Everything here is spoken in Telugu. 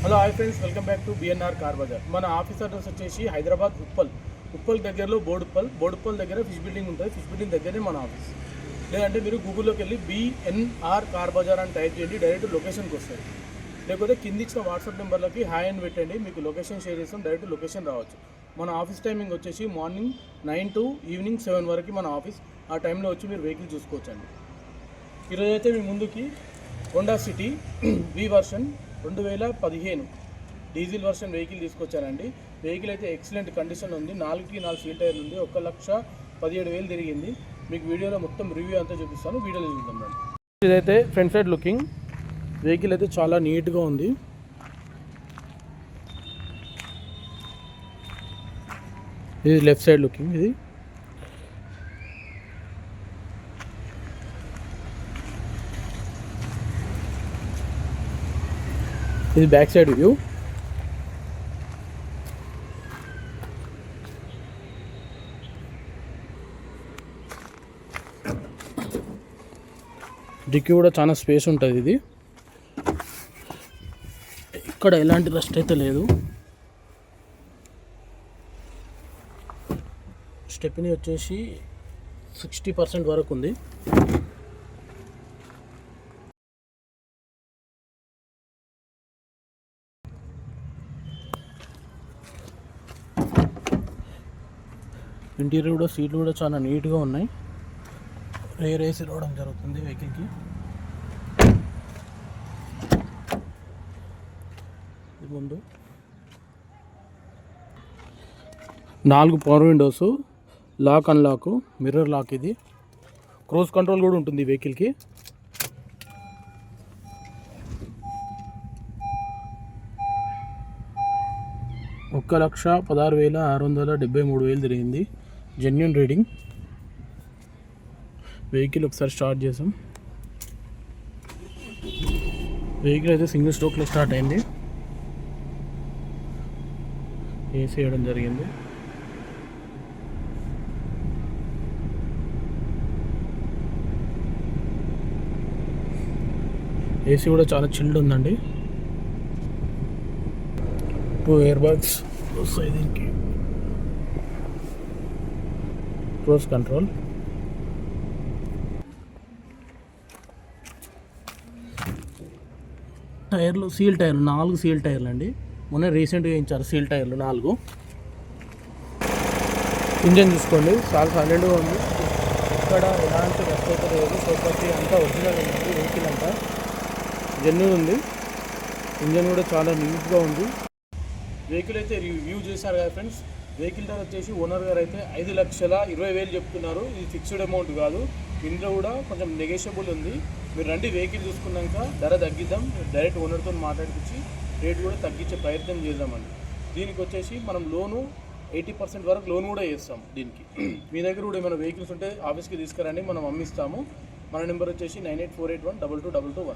Hello hi friends, welcome back to BNR car Bazaar. మన ఆఫీస్ అడ్రస్ వచ్చేసి హైదరాబాద్ ఉప్పల్ దగ్గరలో బోడుప్పల్ దగ్గర ఫిష్ బిల్డింగ్ ఉంటుంది. ఫిష్ బిల్డింగ్ దగ్గరే మన ఆఫీస్. లేదంటే మీరు గూగుల్లోకి వెళ్ళి బిఎన్ఆర్ కార్ బజార్ అని టైప్ చేయండి, డైరెక్ట్ లొకేషన్కి వస్తుంది. లేకపోతే కింది ఇచ్చిన వాట్సాప్ నెంబర్లకి హాయ్ అని పెట్టండి, మీకు లొకేషన్ షేర్ చేస్తాం, డైరెక్ట్ లొకేషన్ రావచ్చు. మన ఆఫీస్ టైమింగ్ వచ్చేసి మార్నింగ్ 9 to ఈవినింగ్ 7 వరకు మన ఆఫీస్. ఆ టైంలో వచ్చి మీరు వెహికల్ చూసుకోవచ్చండి. ఈరోజైతే మీ ముందుకి Honda City V version 2015 diesel version vehicle తీసుకొచ్చానండి. వెహికల్ అయితే ఎక్సలెంట్ కండిషన్ ఉంది. 4కి 4 సీట్ టైర్లు ఉంది. 1,17,000 తిరిగింది. మీకు వీడియోలో మొత్తం రివ్యూ అంతా చూపిస్తాను, వీడియోలో చూద్దాం రండి. ఇదైతే ఫ్రంట్ సైడ్ లుకింగ్. వెహికల్ అయితే చాలా నీట్గా ఉంది. ఇది లెఫ్ట్ సైడ్ లుకింగ్. ఇది బ్యాక్ సైడ్ వ్యూ. డిక్కీ కూడా చాలా స్పేస్ ఉంటుంది. ఇది ఇక్కడ ఎలాంటి రస్ట్ అయితే లేదు. స్టెప్నీ వచ్చేసి 60% వరకు ఉంది. ఇంటీరియర్ కూడా సీట్లు కూడా చాలా నీట్గా ఉన్నాయి. రేర్ ఏసీ రావడం జరుగుతుంది వెహికల్కి. ముందు 4 power windows, lock unlock, mirror lock. ఇది క్రూజ్ కంట్రోల్ కూడా ఉంటుంది వెహికల్కి. $1,16,673 తిరిగింది. Genuine reading. వెహికల్ ఒకసారి స్టార్ట్ చేసాం. వెహికల్ అయితే సింగిల్ స్ట్రోక్లో స్టార్ట్ అయింది. ఏసీ వేయడం జరిగింది. ఏసీ కూడా చాలా చిల్డ్ ఉందండి. 2 ఎయిర్ బ్యాగ్స్ వస్తాయి దీనికి. Cruise control. టైర్లు సీల్ టైర్లు 4 సీల్ టైర్లు అండి. మొన్న రీసెంట్గా ఇచ్చారు సీల్ టైర్లు 4. ఇంజన్ చూసుకోండి, చాలా సైలెంట్గా ఉంది. ఇక్కడ ఎలాంటి రస్ట్ అయితే లేదు. సోపతి అంతా ఒరిజినల్ ఉంది. వెహికల్ అంతా జెన్యూన్ ఉంది. ఇంజన్ కూడా చాలా నీట్గా ఉంది. వెహికల్ అయితే రివ్యూ చేశారు కదా ఫ్రెండ్స్. వెహికల్ ధర వచ్చేసి ఓనర్ గారు అయితే 5,20,000 చెప్తున్నారు. ఇది ఫిక్స్డ్ అమౌంట్ కాదు. ఇందులో కూడా కొంచెం నెగోషియబుల్ ఉంది. మీరు రండి, వెహికల్ చూసుకున్నాక ధర తగ్గిద్దాం. డైరెక్ట్ ఓనర్తో మాట్లాడిపించి రేట్ కూడా తగ్గించే ప్రయత్నం చేద్దామండి. దీనికి వచ్చేసి మనం లోను 80% వరకు లోన్ కూడా చేస్తాం. దీనికి మీ దగ్గర కూడా ఏమైనా వెహికల్స్ ఉంటే ఆఫీస్కి తీసుకురండి, మనం అమ్మిస్తాము. మన నెంబర్ వచ్చేసి 9848122221.